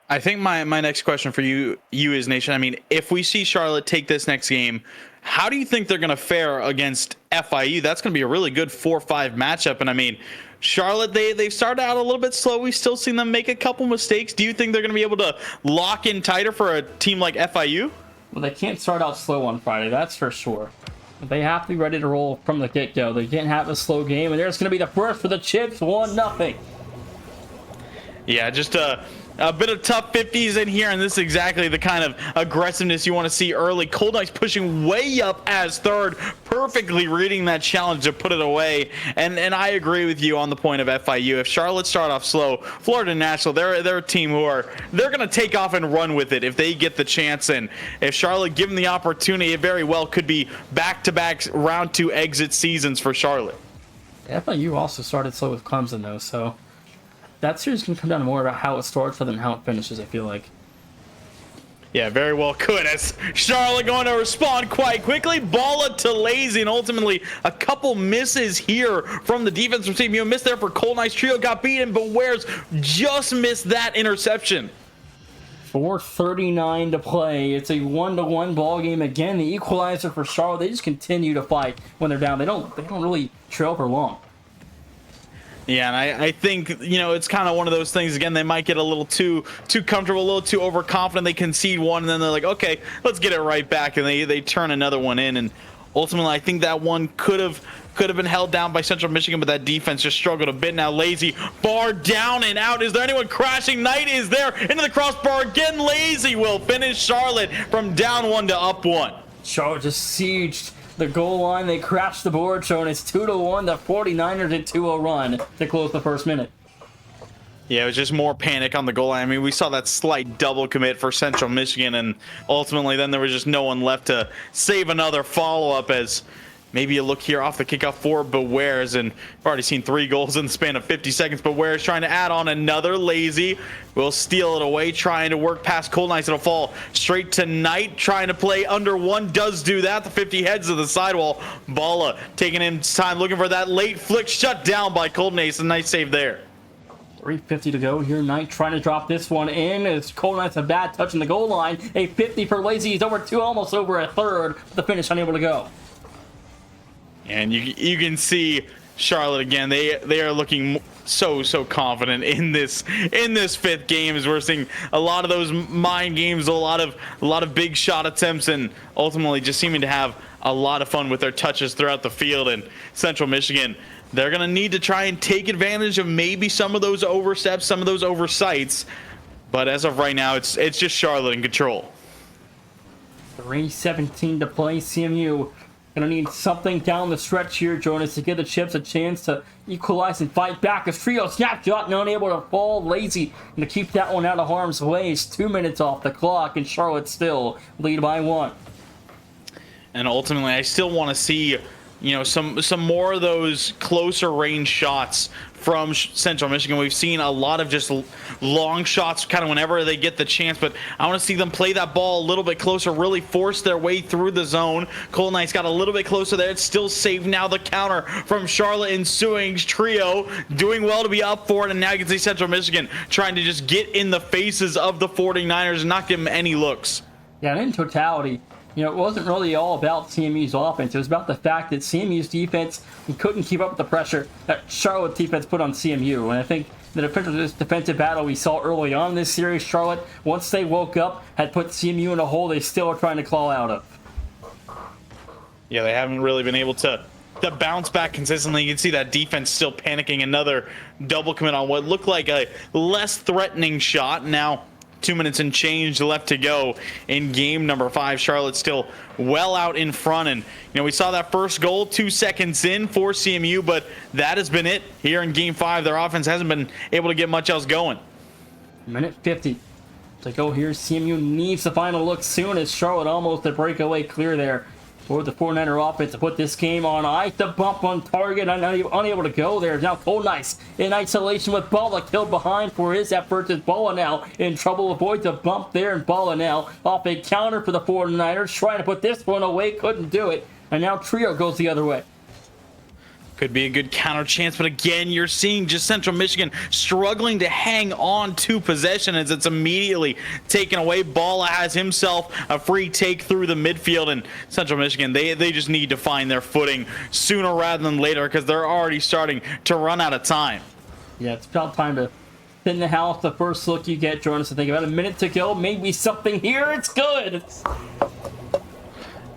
I think my next question for you is, Nation. I mean, if we see Charlotte take this next game, how do you think they're going to fare against FIU? That's going to be a really good 4-5 matchup. And I mean, Charlotte, they've started out a little bit slow. We've still seen them make a couple mistakes. Do you think they're going to be able to lock in tighter for a team like FIU? Well, they can't start out slow on Friday, that's for sure. They have to be ready to roll from the get-go. They can't have a slow game, and there's going to be the first for the Chips, 1-0. Yeah, just A bit of tough 50s in here, and this is exactly the kind of aggressiveness you want to see early. Cold Knights pushing way up as third, perfectly reading that challenge to put it away. And I agree with you on the point of FIU. If Charlotte start off slow, Florida National, they're a team they're going to take off and run with it if they get the chance. And if Charlotte give them the opportunity, it very well could be back-to-back round 2 exit seasons for Charlotte. FIU also started slow with Clemson, though, so that series can come down to more about how it starts than how it finishes, I feel like. Yeah, very well could, as Charlotte going to respond quite quickly. Ball it to Lazy, and ultimately a couple misses here from the defense from CMU. Missed there for Cold Knights. Trio got beaten, but Wares just missed that interception. 4:39 to play. It's a 1-1 ball game again. The equalizer for Charlotte. They just continue to fight when they're down. They don't really trail for long. Yeah, and I think, you know, it's kind of one of those things. Again, they might get a little too comfortable, a little too overconfident. They concede one, and then they're like, okay, let's get it right back, and they turn another one in. And ultimately, I think that one could have been held down by Central Michigan, but that defense just struggled a bit. Now Lazy, bar down and out. Is there anyone crashing? Knight is there into the crossbar again. Lazy will finish Charlotte from down 1 to up 1. Charlotte just sieged the goal line. They crashed the board, showing it's 2-1. The 49ers at 2-0 run to close the first minute. Yeah, it was just more panic on the goal line. I mean, we saw that slight double commit for Central Michigan, and ultimately then there was just no one left to save another follow-up. As maybe a look here off the kickoff for Bewares, and we've already seen 3 goals in the span of 50 seconds. Bewares trying to add on another. Lazy will steal it away, trying to work past Cold Knights. It'll fall straight to Knight, trying to play under 1. Does do that. The 50 heads to the sidewall. Balla taking his time, looking for that late flick, shut down by Cold Knights. A nice save there. 3:50 to go here. Knight trying to drop this one in as Cold Knights a bad touch in the goal line. A 50 for Lazy. He's over 2, almost over a third. The finish unable to go. And you can see Charlotte again. They are looking so confident in this 5th game, as we're seeing a lot of those mind games, a lot of big shot attempts, and ultimately just seeming to have a lot of fun with their touches throughout the field. And Central Michigan, they're going to need to try and take advantage of maybe some of those oversteps, some of those oversights. But as of right now, it's just Charlotte in control. 3:17 to play. CMU gonna need something down the stretch here, Jonas, to give the Chips a chance to equalize and fight back. As Trio snapshot and unable to fall. Lazy and to keep that one out of harm's way. It's 2 minutes off the clock, and Charlotte still lead by 1. And ultimately, I still want to see, you know, some more of those closer range shots from Central Michigan. We've seen a lot of just long shots kind of whenever they get the chance, but I want to see them play that ball a little bit closer, really force their way through the zone. Cold Knights got a little bit closer there. It's still safe. Now the counter from Charlotte ensuing. Trio doing well to be up for it, and now you can see Central Michigan trying to just get in the faces of the 49ers and not give them any looks. Yeah, and in totality, you know, it wasn't really all about CMU's offense. It was about the fact that CMU's defense couldn't keep up with the pressure that Charlotte's defense put on CMU. And I think the defensive battle we saw early on in this series, Charlotte, once they woke up, had put CMU in a hole they still are trying to claw out of. Yeah, they haven't really been able to bounce back consistently. You can see that defense still panicking. Another double commit on what looked like a less threatening shot. Now 2 minutes and change left to go in game number 5. Charlotte still well out in front, and you know, we saw that first goal 2 seconds in for CMU, but that has been it here in game 5. Their offense hasn't been able to get much else going. Minute 50 to go here. CMU needs the final look soon, as Charlotte almost a breakaway clear there for the 49er offense to put this game on ice. The bump on target, unable to go there. Now Cold Knights in isolation with Balla killed behind for his efforts. As Balla now in trouble, avoids a bump there, and Balla now off a counter for the 49ers, trying to put this one away, couldn't do it, and now Trio goes the other way. Could be a good counter chance, but again, you're seeing just Central Michigan struggling to hang on to possession as it's immediately taken away. Balla has himself a free take through the midfield, and Central Michigan, they just need to find their footing sooner rather than later, because they're already starting to run out of time. Yeah, it's about time to thin the house. The first look you get, Jonas, to think about a minute to go. Maybe something here. It's good.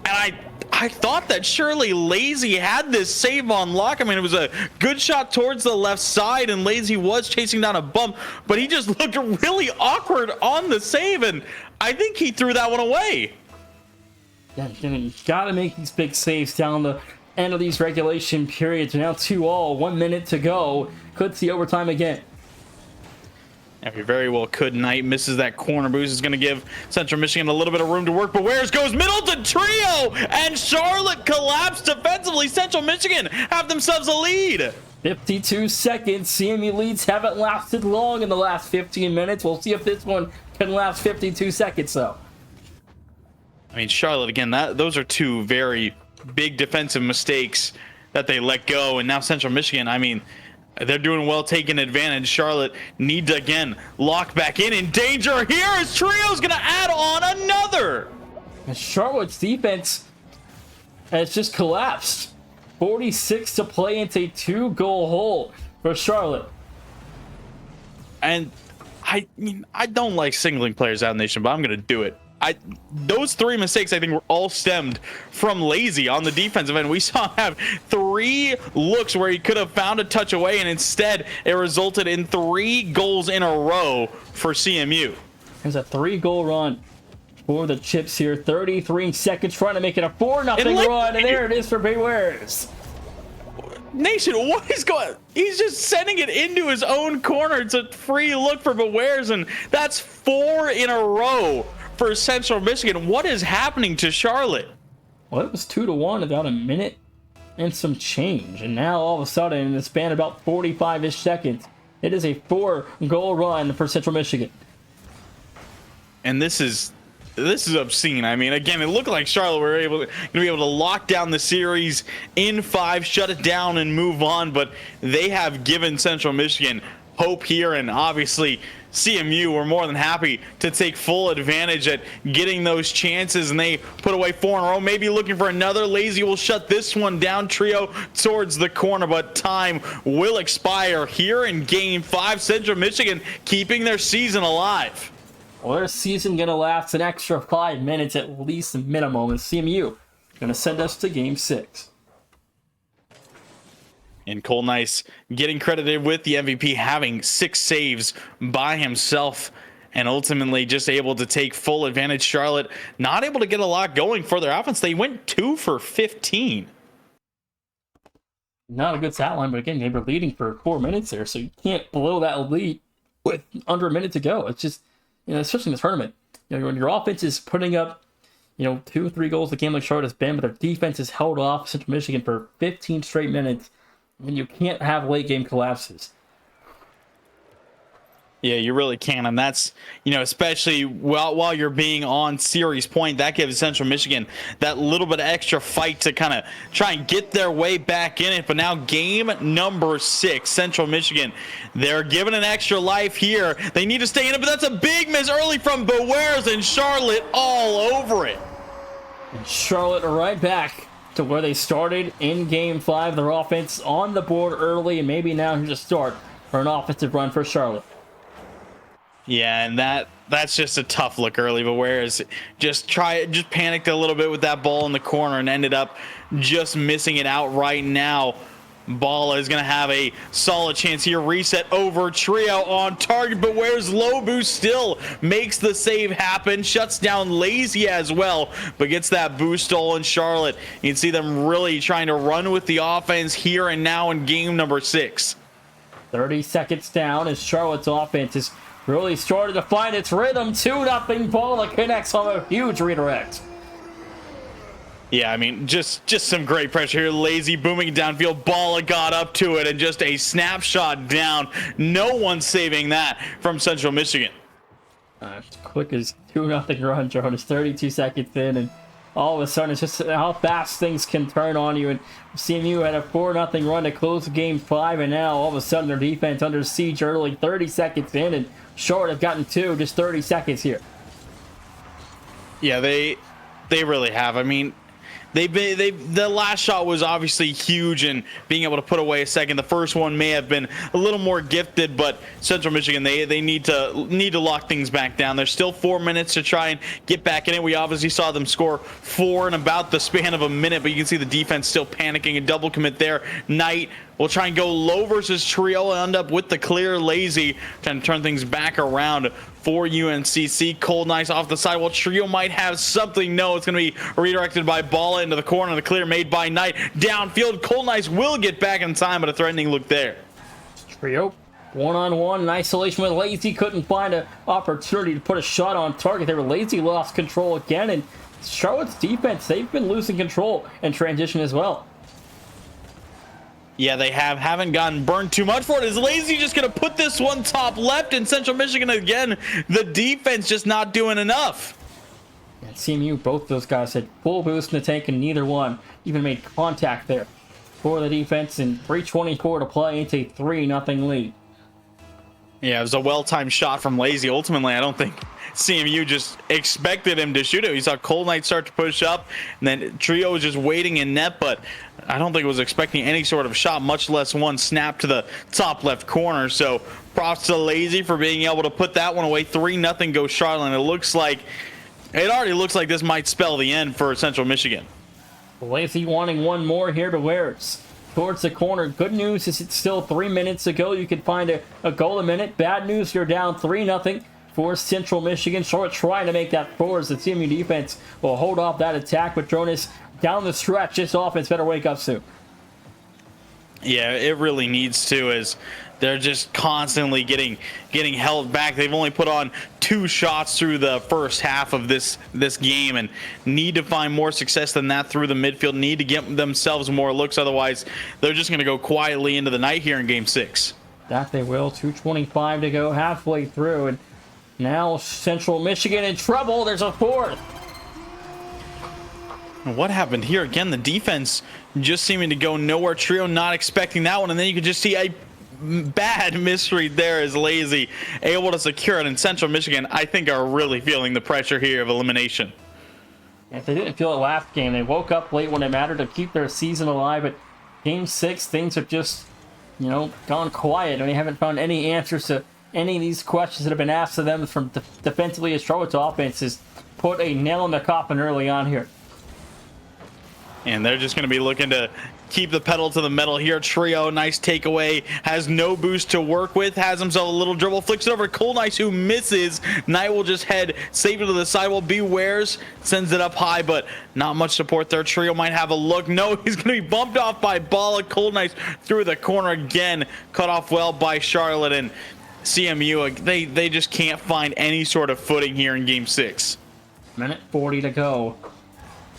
And I thought that surely Lazy had this save on lock. I mean, it was a good shot towards the left side, and Lazy was chasing down a bump, but he just looked really awkward on the save, and I think he threw that one away. Yeah, you gotta make these big saves down the end of these regulation periods. Now 2-all, 1 minute to go. Could see overtime again. And we very well could. Knight misses that corner boost. Is going to give Central Michigan a little bit of room to work. But Where's goes middle to Trio, and Charlotte collapsed defensively. Central Michigan have themselves a lead. 52 seconds. CMU leads haven't lasted long in the last 15 minutes. We'll see if this one can last 52 seconds, though. I mean, Charlotte, again, those are two very big defensive mistakes that they let go. And now Central Michigan, I mean, they're doing well, taking advantage. Charlotte need to, again, lock back in danger. Here is Trio's going to add on another. And Charlotte's defense has just collapsed. 46 to play into a 2-goal hole for Charlotte. And I mean, I don't like singling players out of the nation, but I'm going to do it. Those three mistakes, I think, were all stemmed from Lazy on the defensive end. We saw him have 3 looks where he could have found a touch away, and instead it resulted in 3 goals in a row for CMU. There's a 3-goal run for the Chips here. 33 seconds, trying to make it a 4-0 run, and there it is for Bewares. Nation, what is going? He's just sending it into his own corner. It's a free look for Bewares, and that's 4 in a row for Central Michigan. What is happening to Charlotte? Well, it was 2-1 about a minute and some change, and now all of a sudden, in the span of about 45-ish seconds, it is a 4-goal run for Central Michigan. And this is obscene. I mean, again, it looked like Charlotte were going to be able to lock down the series in 5, shut it down, and move on. But they have given Central Michigan hope here, and obviously CMU were more than happy to take full advantage at getting those chances, and they put away 4 in a row, maybe looking for another. Lazy will shut this one down. Trio towards the corner, but time will expire here in Game 5. Central Michigan keeping their season alive. Well, their season going to last an extra 5 minutes at least minimum, and CMU going to send us to Game 6. And Cole Nice getting credited with the MVP, having 6 saves by himself, and ultimately just able to take full advantage. Charlotte not able to get a lot going for their offense. They went 2 for 15. Not a good stat line, but again, they were leading for 4 minutes there, so you can't blow that lead with under a minute to go. It's just, especially in the tournament, when your offense is putting up, 2-3 goals a game like Charlotte has been, but their defense has held off Central Michigan for 15 straight minutes. And you can't have late game collapses. Yeah, you really can, and that's, especially while you're being on series point, that gives Central Michigan that little bit of extra fight to kind of try and get their way back in it. But now game number 6, Central Michigan, they're given an extra life here. They need to stay in it, but that's a big miss early from Bewares, and Charlotte all over it. And Charlotte right back to where they started in Game 5. Their offense on the board early, and maybe now here's a start for an offensive run for Charlotte. Yeah, and that's just a tough look early, but whereas just panicked a little bit with that ball in the corner and ended up just missing it out right now. Balla is going to have a solid chance here. Reset over. Trio on target, but where's Lobu still makes the save happen. Shuts down Lazy as well, but gets that boost stolen. Charlotte, you can see them really trying to run with the offense here and now in game number 6. 30 seconds down as Charlotte's offense has really started to find its rhythm. 2-0 Balla connects on a huge redirect. Yeah, I mean, just some great pressure here. Lazy booming downfield. Balla got up to it, and just a snapshot down. No one saving that from Central Michigan. As quick as 2-0 run, Jonas. 32 seconds in, and all of a sudden, it's just how fast things can turn on you. And CMU had a 4-0 run to close Game 5, and now all of a sudden their defense under siege early. 30 seconds in, and Charlotte have gotten 2, just 30 seconds here. Yeah, they really have. I mean, The last shot was obviously huge, and being able to put away a second. The first one may have been a little more gifted, but Central Michigan, they need to lock things back down. There's still 4 minutes to try and get back in it. We obviously saw them score 4 in about the span of a minute, but you can see the defense still panicking. A double commit there. Knight will try and go low versus Trio and end up with the clear. Lazy trying to turn things back around for UNCC. Cold Nice off the side. Well, Trio might have something. No, it's going to be redirected by Balla into the corner. The clear made by Knight. Downfield, Cold Nice will get back in time, but a threatening look there. Trio one-on-one in isolation with Lazy. Couldn't find an opportunity to put a shot on target. They were Lazy lost control again, and Charlotte's defense, they've been losing control in transition as well. Yeah, they haven't gotten burned too much for it. Is Lazy just going to put this one top left in Central Michigan again? The defense just not doing enough. At CMU, both those guys had full boost in the tank, and neither one even made contact there for the defense. And 3:24 to play into a 3-0 lead. Yeah, it was a well-timed shot from Lazy. Ultimately, I don't think CMU just expected him to shoot it. We saw Cold Knight start to push up, and then Trio was just waiting in net, but I don't think it was expecting any sort of shot, much less one snap to the top left corner. So props to Lazy for being able to put that one away. 3-0 goes Charlotte, and it already looks like this might spell the end for Central Michigan. Lazy wanting one more here to Wares. Towards the corner. Good news is it's still 3 minutes to go. You could find a goal a minute. Bad news, you're down 3-0 for Central Michigan. Charlotte trying to make that forward as the CMU defense will hold off that attack. But Jonas down the stretch, this offense better wake up soon. Yeah, it really needs to, as they're just constantly getting held back. They've only put on 2 shots through the first half of this game, and need to find more success than that through the midfield. Need to get themselves more looks, otherwise they're just going to go quietly into the night here in Game 6. That they will. 2:25 to go, halfway through, and now Central Michigan in trouble. There's a fourth. What happened here? Again, the defense just seeming to go nowhere. Trio not expecting that one, and then you could just see a bad misread there as Lazy able to secure it. And Central Michigan, I think, are really feeling the pressure here of elimination. If they didn't feel it last game, they woke up late when it mattered to keep their season alive. But Game 6, things have just, gone quiet, and they haven't found any answers to any of these questions that have been asked of them from defensively, as Charlotte's offense has put a nail in the coffin early on here. And they're just going to be looking to keep the pedal to the metal here. Trio, nice takeaway. Has no boost to work with. Has himself a little dribble. Flicks it over to Cold Nice, who misses. Knight will just head safe to the sidewall. Bewares sends it up high, but not much support there. Trio might have a look. No, he's going to be bumped off by Balla. Cold Nice through the corner again. Cut off well by Charlotte. And CMU, they just can't find any sort of footing here in Game 6. Minute 40 to go.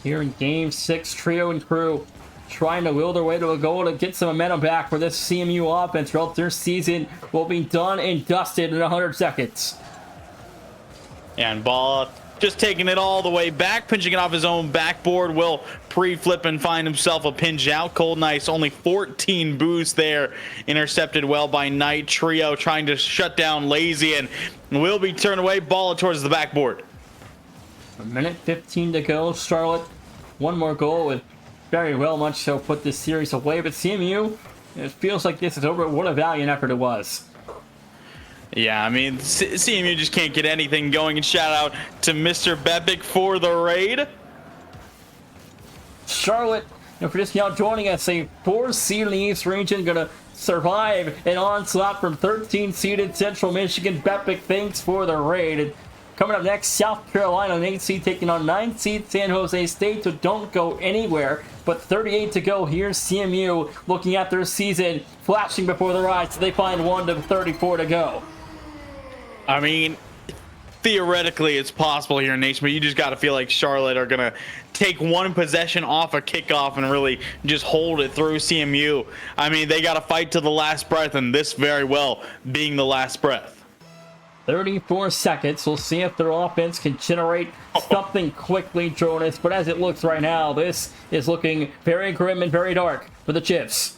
Here in Game 6, Trio and crew trying to will their way to a goal to get some momentum back for this CMU offense, or else their season will be done and dusted in 100 seconds. And Balla just taking it all the way back, pinching it off his own backboard, will pre-flip and find himself a pinch out. Cold Nice, only 14 boosts there, intercepted well by Knight. Trio trying to shut down Lazy, and will be turned away. Balla towards the backboard. A minute 15 to go. Charlotte, one more goal would very well much so put this series away. But CMU, it feels like this is over. What a valiant effort it was. Yeah, I mean, CMU just can't get anything going. And shout out to Mr. Bepic for the raid. Charlotte, for just now joining us, a 4 seed in the East region, going to survive an onslaught from 13-seeded Central Michigan. Bepic, thanks for the raid. And coming up next, South Carolina, an 8 seed taking on 9 seed San Jose State, so don't go anywhere. But 38 to go. Here's CMU looking at their season, flashing before their eyes, so they find 1 to 34 to go. I mean, theoretically it's possible here in Nation, but you just got to feel like Charlotte are going to take one possession off a kickoff and really just hold it through. CMU, I mean, they got to fight to the last breath, and this very well being the last breath. 34 seconds. We'll see if their offense can generate something quickly, Jonas. But as it looks right now, this is looking very grim and very dark for the Chips.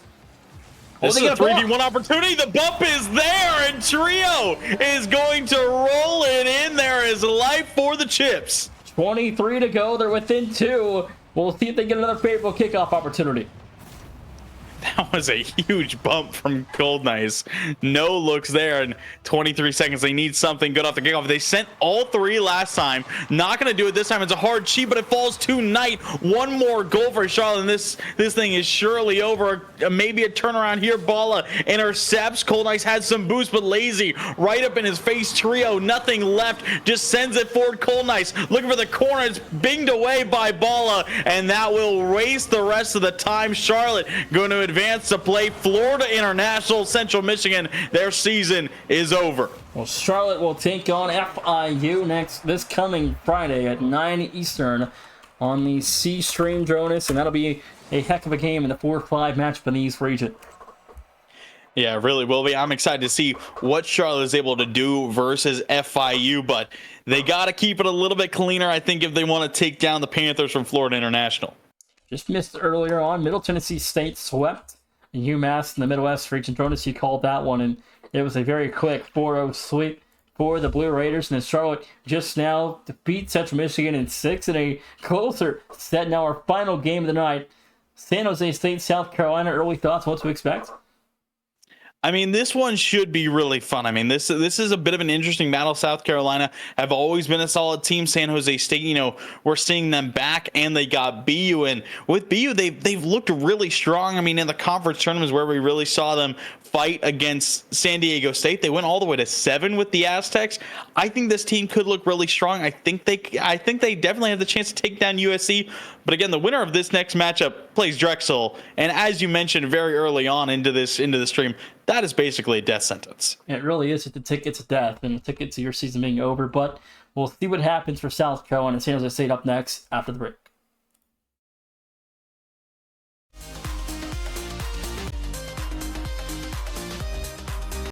This is a 3v1 opportunity. The bump is there, and Trio is going to roll it in there as life for the Chips. 23 to go. They're within 2. We'll see if they get another favorable kickoff opportunity. That was a huge bump from Golden Knights. No looks there in 23 seconds. They need something good off the kickoff. They sent all three last time. Not going to do it this time. It's a hard cheat, but it falls to Knight. One more goal for Charlotte, and this thing is surely over. Maybe a turnaround here. Balla intercepts. Golden Knights had some boost, but Lazy right up in his face. Trio, nothing left. Just sends it forward. Golden Knights looking for the corner. It's binged away by Balla, and that will waste the rest of the time. Charlotte going to advance to play Florida International. Central Michigan, their season is over. Well, Charlotte will take on FIU this coming Friday at 9 Eastern on the C Stream Dronis, and that'll be a heck of a game in the 4-5 matchup in the East region. Yeah, it really will be. I'm excited to see what Charlotte is able to do versus FIU, but they got to keep it a little bit cleaner, I think, if they want to take down the Panthers from Florida International. Just missed earlier on. Middle Tennessee State swept UMass in the Midwest region. Jonas, you called that one, and it was a very quick 4-0 sweep for the Blue Raiders. And then Charlotte just now defeat Central Michigan in 6 in a closer set. Now our final game of the night, San Jose State, South Carolina. Early thoughts, what to expect? I mean, this one should be really fun. I mean, this is a bit of an interesting battle. South Carolina have always been a solid team. San Jose State, we're seeing them back, and they got BU. And with BU, they've looked really strong. I mean, in the conference tournaments where we really saw them fight against San Diego State, they went all the way to 7 with the Aztecs. I think this team could look really strong. I think they definitely have the chance to take down USC. But again, the winner of this next matchup plays Drexel. And as you mentioned very early on into the stream, that is basically a death sentence. It really is. The ticket to death and the ticket to your season being over. But we'll see what happens for South Carolina and San Jose State up next after the break.